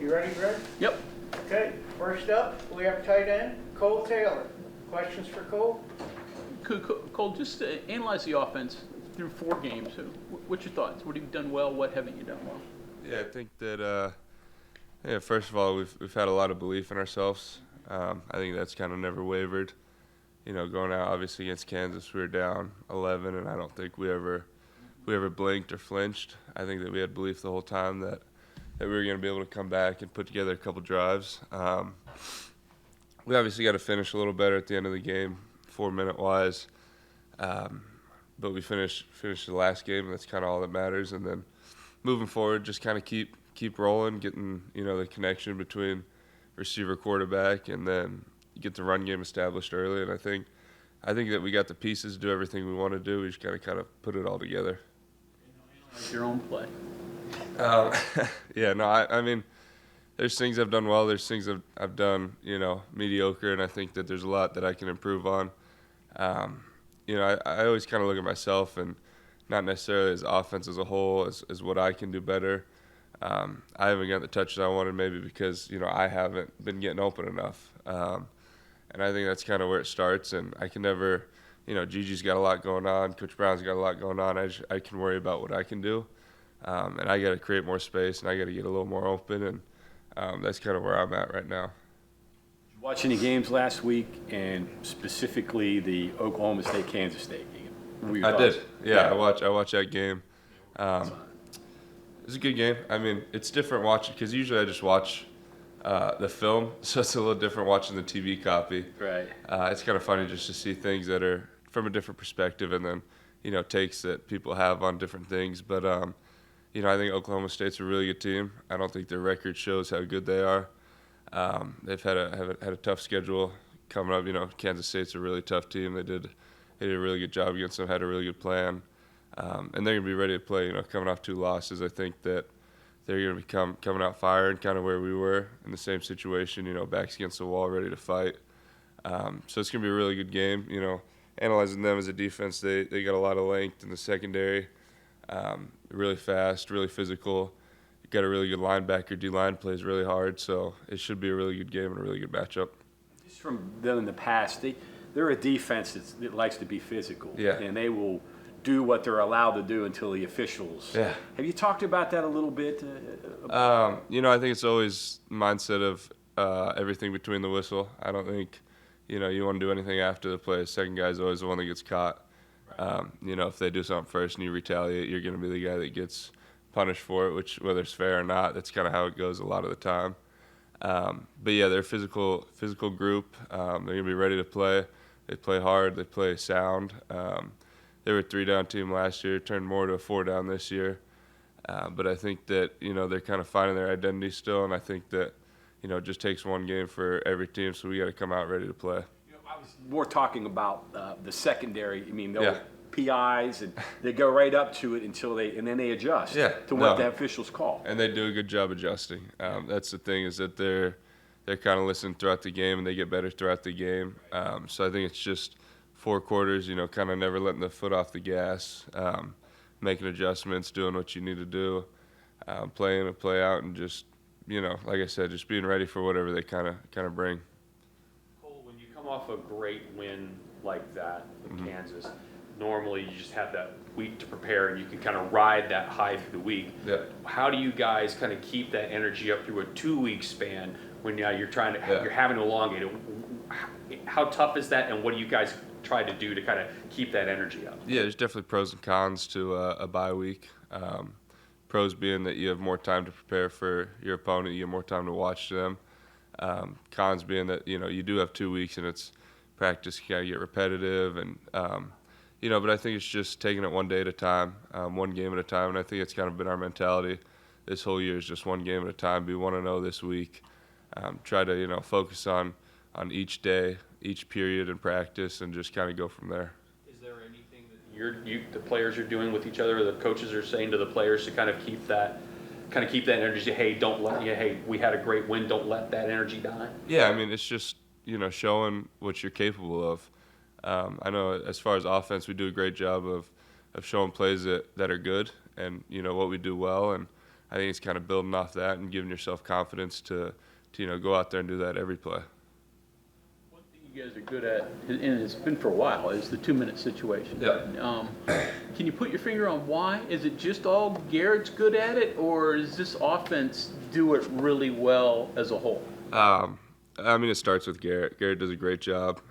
You ready, Greg? Yep. Okay, first up, we have tight end, Kole Taylor. Questions for Kole? Cole, just analyze the offense through 4 games. What's your thoughts? What have you done well? What haven't you done well? Yeah, I think that, first of all, we've had a lot of belief in ourselves. I think that's kind of never wavered. You know, going out obviously against Kansas, we were down 11, and I don't think we ever blinked or flinched. I think that we had belief the whole time that we were going to be able to come back and put together a couple drives. We obviously got to finish a little better at the end of the game, 4-minute wise. But we finished the last game, and that's kind of all that matters. And then moving forward, just kind of keep rolling, getting the connection between receiver, quarterback, and then get the run game established early. And I think that we got the pieces to do everything we want to do. We just got to kind of put it all together. Your own play. I mean, there's things I've done well. There's things I've done, mediocre, and I think that there's a lot that I can improve on. I always kind of look at myself and not necessarily as offense as a whole, as what I can do better. I haven't got the touches I wanted maybe because, I haven't been getting open enough. And I think that's kind of where it starts. And I can never, Gigi's got a lot going on. Coach Brown's got a lot going on. I can worry about what I can do. And I got to create more space, and I got to get a little more open. And that's kind of where I'm at right now. Watching the games last week, and specifically the Oklahoma State-Kansas State game. I did. Yeah, I watched that game. It was a good game. I mean, it's different watching because usually I just watch the film, so it's a little different watching the TV copy. Right. It's kind of funny just to see things that are from a different perspective, and then takes that people have on different things. But I think Oklahoma State's a really good team. I don't think their record shows how good they are. They've had a tough schedule coming up. Kansas State's a really tough team. They did a really good job against them. Had a really good plan, and they're gonna be ready to play. Coming off 2 losses, I think that they're gonna be coming out firing, kind of where we were in the same situation. Backs against the wall, ready to fight. So it's gonna be a really good game. Analyzing them as a defense, they got a lot of length in the secondary. Really fast, really physical. You got a really good linebacker. D-line plays really hard, so it should be a really good game and a really good matchup. Just from them in the past, they're a defense that likes to be physical. Yeah. And they will do what they're allowed to do until the officials. Yeah. Have you talked about that a little bit? I think it's always mindset of everything between the whistle. I don't think, you want to do anything after the play. Second guy's always the one that gets caught. If they do something first and you retaliate, you're going to be the guy that gets punished for it, which whether it's fair or not, that's kind of how it goes a lot of the time. But yeah, they're a physical group. They're going to be ready to play. They play hard. They play sound. They were a 3-down team last year, turned more to a 4-down this year. But I think that, they're kind of finding their identity still, and I think that, it just takes one game for every team, so we got to come out ready to play. I was more talking about the secondary. I mean, they'll Yeah. PIs, and they go right up to it and then they adjust to what the officials call. And they do a good job adjusting. That's the thing, is that they're kind of listening throughout the game, and they get better throughout the game. So I think it's just 4 quarters, kind of never letting the foot off the gas, making adjustments, doing what you need to do, play in and play out, and just, like I said, just being ready for whatever they kind of bring. Cole, when you come off a great win like that with Kansas, normally you just have that week to prepare and you can kind of ride that high through the week. Yeah. How do you guys kind of keep that energy up through a 2-week span when you're you're having to elongate it? How tough is that, and what do you guys try to do to kind of keep that energy up? Yeah, there's definitely pros and cons to a bye week. Pros being that you have more time to prepare for your opponent, you have more time to watch them. Cons being that, you do have 2 weeks and it's practice can kind of get repetitive, and but I think it's just taking it one day at a time, one game at a time, and I think it's kind of been our mentality this whole year, is just one game at a time. Be 1-0 this week. Try to focus on each day, each period in practice, and just kind of go from there. Is there anything that the players are doing with each other, or the coaches are saying to the players to kind of keep that energy? Hey, we had a great win. Don't let that energy die. Yeah, I mean, it's just showing what you're capable of. I know as far as offense, we do a great job of showing plays that are good, and what we do well, and I think it's kind of building off that and giving yourself confidence to go out there and do that every play. One thing you guys are good at, and it's been for a while, is the 2-minute situation. Yeah. Can you put your finger on why? Is it just all Garrett's good at it, or does this offense do it really well as a whole? I mean, it starts with Garrett. Garrett does a great job.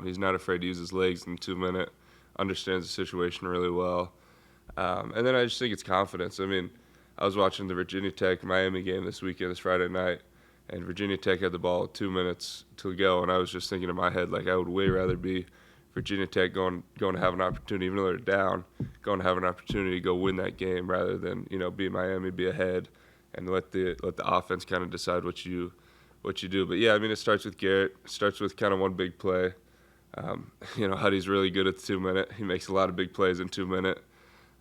He's not afraid to use his legs in 2 minute, understands the situation really well. And then I just think it's confidence. I mean, I was watching the Virginia Tech-Miami game this weekend, this Friday night, and Virginia Tech had the ball 2 minutes to go, and I was just thinking in my head, like, I would way rather be Virginia Tech going to have an opportunity, even though they're down, going to have an opportunity to go win that game rather than, be Miami, be ahead, and let the offense kind of decide what you do. But yeah, I mean, it starts with Garrett. It starts with kind of one big play. Huddy's really good at the 2 minute. He makes a lot of big plays in 2 minute.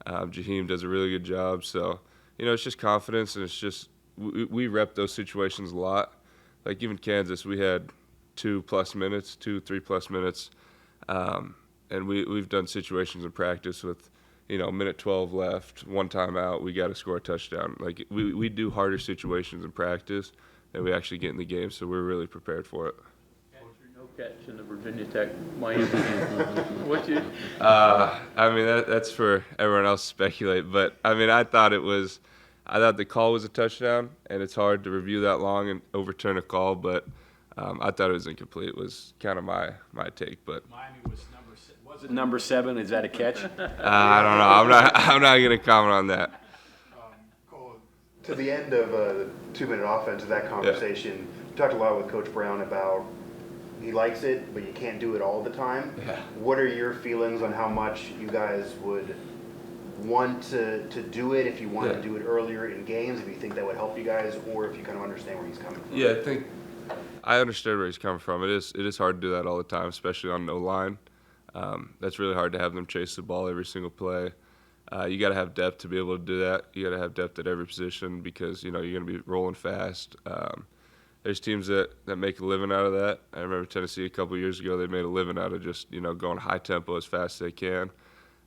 Jaheim does a really good job. So, it's just confidence, and it's just we rep those situations a lot. Like even Kansas, we had 2+ minutes, 3+ minutes, and we've done situations in practice with, minute 12 left, one timeout, we got to score a touchdown. Like we do harder situations in practice than we actually get in the game, so we're really prepared for it. No catch in the Virginia Tech Miami game. What you? I mean, that's for everyone else to speculate, but I mean, I thought the call was a touchdown, and it's hard to review that long and overturn a call, but I thought it was incomplete. Was kind of my take, but Miami was number 7. Is that a catch? I don't know. I'm not gonna comment on that. Cole, to the end of the 2-minute offense of that conversation, you talked a lot with Coach Brown about he likes it, but you can't do it all the time. Yeah. What are your feelings on how much you guys would want to do it, if you wanted to do it earlier in games, if you think that would help you guys, or if you kind of understand where he's coming from? Yeah, I think I understand where he's coming from. It is hard to do that all the time, especially on no line. That's really hard to have them chase the ball every single play. You got to have depth to be able to do that. You got to have depth at every position because you're going to be rolling fast. There's teams that make a living out of that. I remember Tennessee a couple years ago. They made a living out of just going high tempo as fast as they can.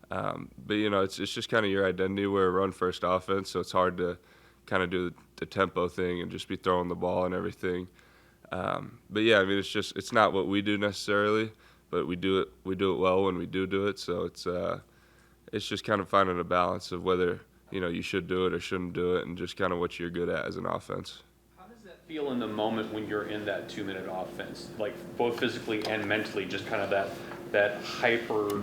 But it's just kind of your identity. We're a run-first offense, so it's hard to kind of do the tempo thing and just be throwing the ball and everything. But yeah, I mean, it's not what we do necessarily, but we do it well when we do it. So it's just kind of finding a balance of whether you should do it or shouldn't do it, and just kind of what you're good at as an offense. How does that feel in the moment when you're in that 2-minute offense, like both physically and mentally, just kind of that hyper,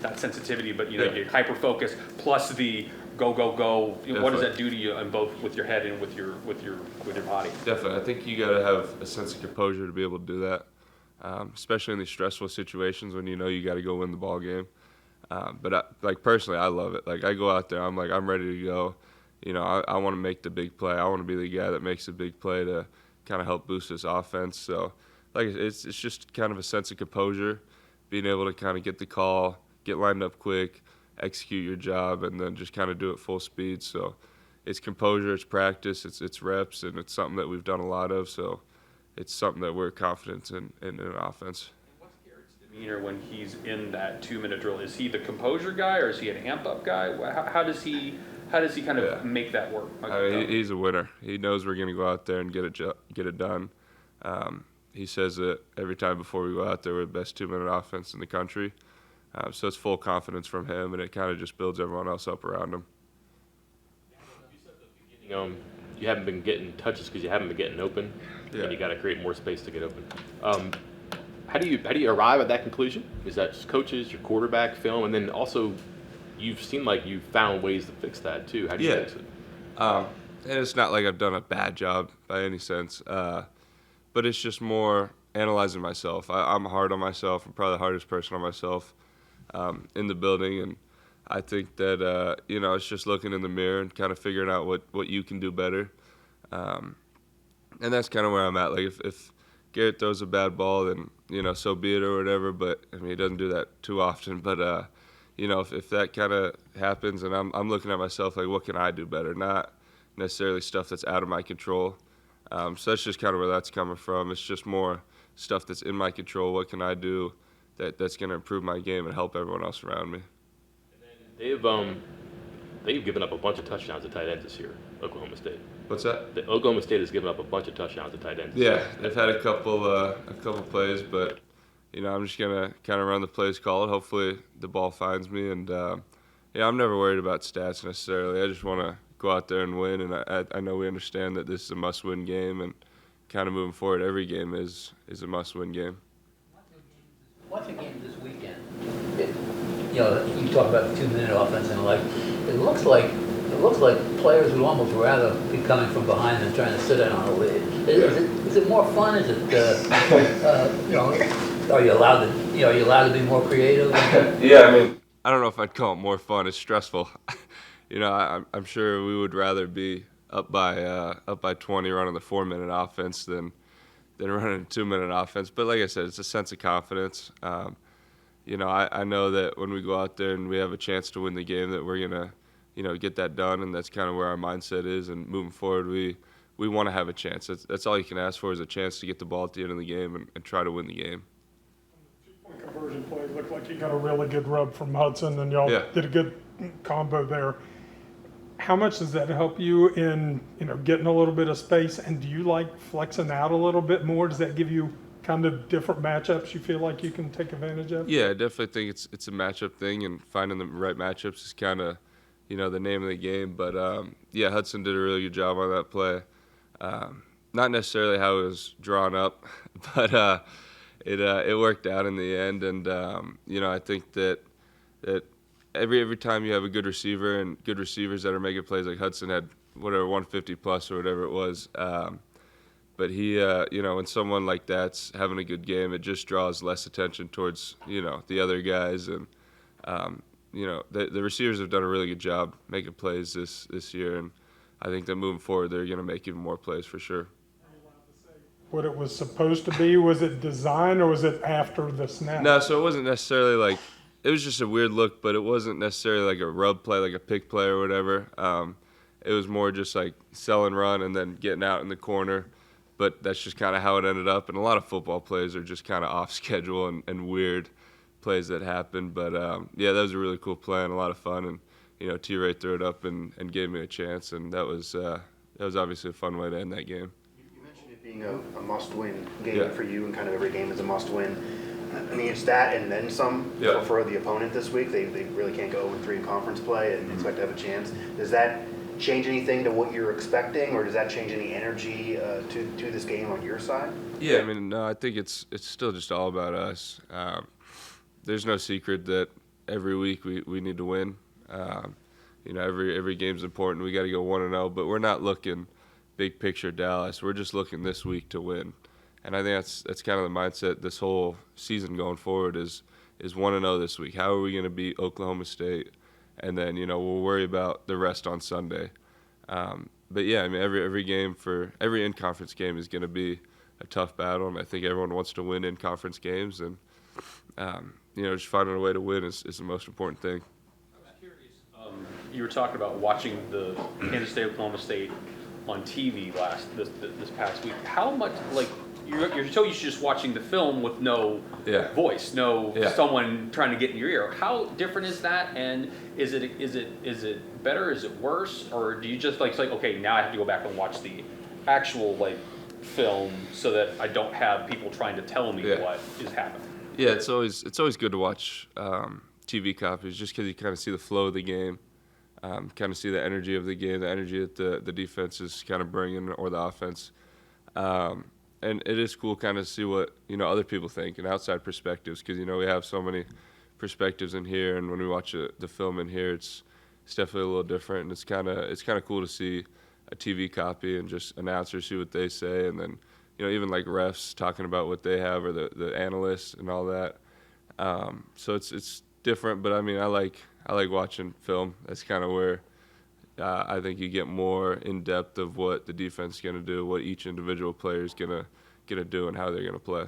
not sensitivity, but your hyper focus plus the go. What does that do to you in both with your head and with your body? Definitely, I think you got to have a sense of composure to be able to do that, especially in these stressful situations when you got to go win the ball game. But personally, I love it. Like I go out there, I'm ready to go. I want to make the big play. I want to be the guy that makes the big play to kind of help boost this offense. So, it's just kind of a sense of composure, being able to kind of get the call, get lined up quick, execute your job, and then just kind of do it full speed. So, it's composure, it's practice, it's reps, and it's something that we've done a lot of. So, it's something that we're confident in an offense. What's Garrett's demeanor when he's in that 2-minute drill? Is he the composure guy, or is he an amp up guy? How does he kind of make that work? He's a winner. He knows we're going to go out there and get it done. He says it every time before we go out there. We're the best 2-minute offense in the country. So it's full confidence from him, and it kind of just builds everyone else up around him. You said at the beginning, you haven't been getting touches because you haven't been getting open, and you got to create more space to get open. How do you arrive at that conclusion? Is that just coaches, your quarterback, film, and then also you've seemed like you've found ways to fix that too. How do you fix it? And it's not like I've done a bad job by any sense, but it's just more analyzing myself. I'm hard on myself. I'm probably the hardest person on myself in the building, and I think that it's just looking in the mirror and kind of figuring out what you can do better. And that's kind of where I'm at. Like if Garrett throws a bad ball, then so be it or whatever. But I mean, he doesn't do that too often. But if that kind of happens, and I'm looking at myself like, what can I do better? Not necessarily stuff that's out of my control. So that's just kind of where that's coming from. It's just more stuff that's in my control. What can I do that's going to improve my game and help everyone else around me? Dave, they've given up a bunch of touchdowns to tight ends this year, Oklahoma State. What's that? The Oklahoma State has given up a bunch of touchdowns to tight ends. Yeah, they've had a couple plays, but I'm just gonna kind of run the plays called. Hopefully the ball finds me, and I'm never worried about stats necessarily. I just want to go out there and win, and I know we understand that this is a must-win game, and kind of moving forward, every game is a must-win game. Watching games this weekend, you talk about the 2-minute offense and like, it looks like players would almost rather be coming from behind than trying to sit in on a lead. Is it more fun? Is it are you allowed to be more creative? Yeah, I mean, I don't know if I'd call it more fun. It's stressful. I'm sure we would rather be up by 20 running the 4-minute offense than running a 2-minute offense. But like I said, it's a sense of confidence. I know that when we go out there and we have a chance to win the game, that we're gonna, get that done, and that's kind of where our mindset is. And moving forward, we want to have a chance. That's all you can ask for, is a chance to get the ball at the end of the game and try to win the game. Two-point conversion play looked like you got a really good rub from Hudson, and y'all did a good combo there. How much does that help you in getting a little bit of space? And do you like flexing out a little bit more? Does that give you kind of different matchups you feel like you can take advantage of? Yeah, I definitely think it's a matchup thing, and finding the right matchups is kind of the name of the game. But Hudson did a really good job on that play. Not necessarily how it was drawn up, but it worked out in the end. And I think that every time you have a good receiver and good receivers that are making plays, like Hudson had 150 plus or whatever it was. But he, when someone like that's having a good game, it just draws less attention towards, the other guys. And, the receivers have done a really good job making plays this year. And I think that moving forward, they're going to make even more plays for sure. What it was supposed to be? Was it designed, or was it after the snap? No, so it wasn't necessarily like, it was just a weird look, but it wasn't necessarily like a rub play, like a pick play or whatever. It was more just like sell and run and then getting out in the corner. But that's just kind of how it ended up. And a lot of football plays are just kind of off schedule and weird plays that happen. But that was a really cool play and a lot of fun. And T-Ray threw it up and gave me a chance, and that was obviously a fun way to end that game. You mentioned it being a must-win game for you, and kind of every game is a must-win. I mean, it's that and then some for the opponent this week. They really can't go 0-3 in conference play and expect to have a chance. Does that change anything to what you're expecting, or does that change any energy to this game on your side? Yeah, I mean, no, I think it's still just all about us. There's no secret that every week we need to win. Every game's important. We got to go 1-0, but we're not looking big picture Dallas. We're just looking this week to win. And I think that's kind of the mindset this whole season going forward is 1-0 this week. How are we going to beat Oklahoma State? And then, we'll worry about the rest on Sunday. But yeah, I mean, every game every in-conference game is going to be a tough battle, and I think everyone wants to win in-conference games, and just finding a way to win is the most important thing. I was curious. You were talking about watching the Kansas State Oklahoma State on TV this past week. How much you're so used to just watching the film with no voice, someone trying to get in your ear. How different is that? And is it better? Is it worse? Or do you just say, okay, now I have to go back and watch the actual film so that I don't have people trying to tell me what is happening? Yeah, it's always good to watch TV copies, just because you kind of see the flow of the game, kind of see the energy of the game, the energy that the defense is kind of bringing, or the offense. And it is cool kind of to see what, other people think and outside perspectives, because, we have so many perspectives in here, and when we watch the film in here, it's definitely a little different, and it's kind of cool to see a TV copy and just announcers see what they say, and then, even like refs talking about what they have, or the analysts and all that. So it's different, but I mean, I like watching film. That's kind of where I think you get more in depth of what the defense is going to do, what each individual player is going to do, and how they're going to play.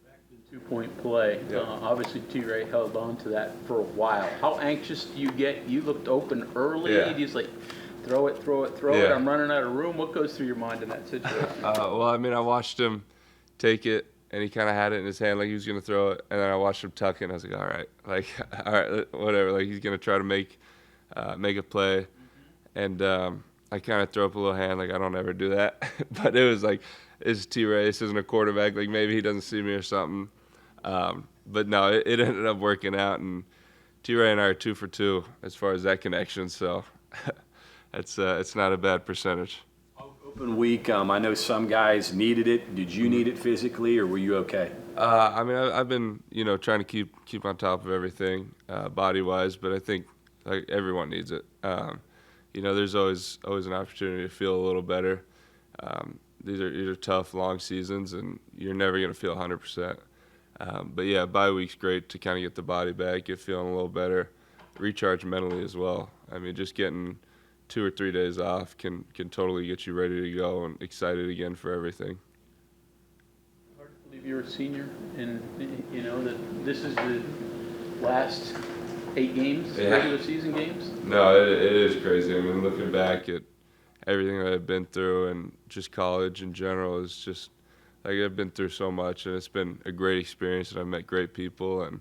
Back to the 2-point play. Obviously, T-Ray held on to that for a while. How anxious do you get? You looked open early. Yeah. He's like, throw it. I'm running out of room. What goes through your mind in that situation? Well, I mean, I watched him take it, and he kind of had it in his hand like he was going to throw it, and then I watched him tuck it, and I was like, all right, whatever. Like, he's going to try to make make a play, and I kind of throw up a little hand like I don't ever do that, but it was like, it's T-Ray, this isn't a quarterback, like maybe he doesn't see me or something. But no, it ended up working out, and T-Ray and I are 2 for 2 as far as that connection, so it's not a bad percentage. Open week, I know some guys needed it. Did you need it physically, or were you okay? I mean, I've been, trying to keep on top of everything, body-wise, but I think like everyone needs it. There's always an opportunity to feel a little better. These are tough, long seasons, and you're never going to feel 100%. But yeah, bye week's great to kind of get the body back, get feeling a little better, recharge mentally as well. I mean, just getting 2 or 3 days off can totally get you ready to go and excited again for everything. Hard to believe you're a senior, and that this is the last 8 games, regular season games. No, it is crazy. I mean, looking back at everything that I've been through and just college in general is just like I've been through so much, and it's been a great experience, and I've met great people, and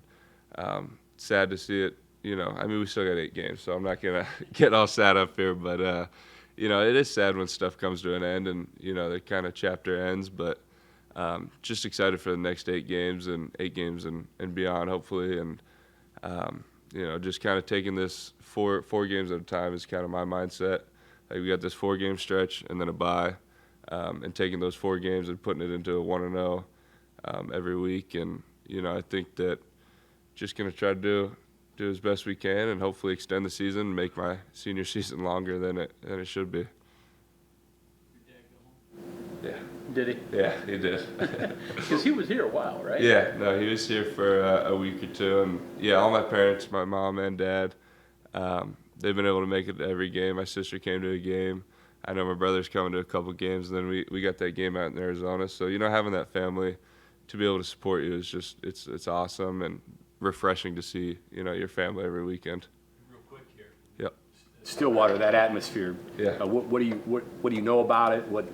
sad to see it. I mean, we still got 8 games, so I'm not gonna get all sad up here, but it is sad when stuff comes to an end, and the kind of chapter ends. But just excited for the next 8 games and 8 games and beyond, hopefully, and just kind of taking this four games at a time is kind of my mindset. Like we got this 4-game stretch and then a bye, and taking those 4 games and putting it into a 1-0 every week, and I think that just gonna try to do as best we can and hopefully extend the season and make my senior season longer than it should be. Yeah. Did he? Yeah, he did. Because he was here a while, right? Yeah, no, he was here for a week or 2, and yeah, all my parents, my mom and dad, they've been able to make it to every game. My sister came to a game. I know my brother's coming to a couple games, and then we got that game out in Arizona. So having that family to be able to support you is just it's awesome and refreshing to see your family every weekend. Real quick here. Yep. Stillwater, that atmosphere. Yeah. What do you know about it? What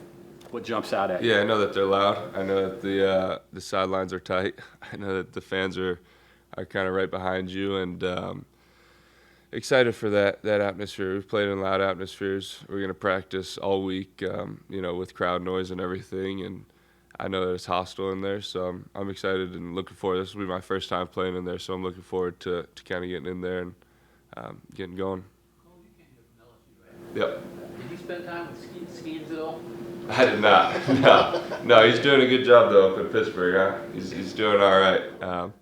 jumps out at you? Yeah, I know that they're loud. I know that the sidelines are tight. I know that the fans are kind of right behind you, and excited for that atmosphere. We've played in loud atmospheres. We're gonna practice all week, with crowd noise and everything, and I know that it's hostile in there, so I'm excited and looking forward. This will be my first time playing in there, so I'm looking forward to kind of getting in there and getting going. Cole, you came here from LSU, right? Yep. Did you spend time with Skeens at all? I did not. No, he's doing a good job though up in Pittsburgh. Huh? He's doing all right.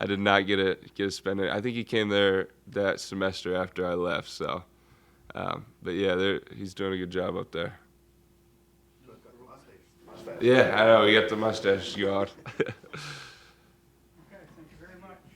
I did not get to spend it. I think he came there that semester after I left. So, but yeah, he's doing a good job up there. Yeah, I know. We got the mustache going.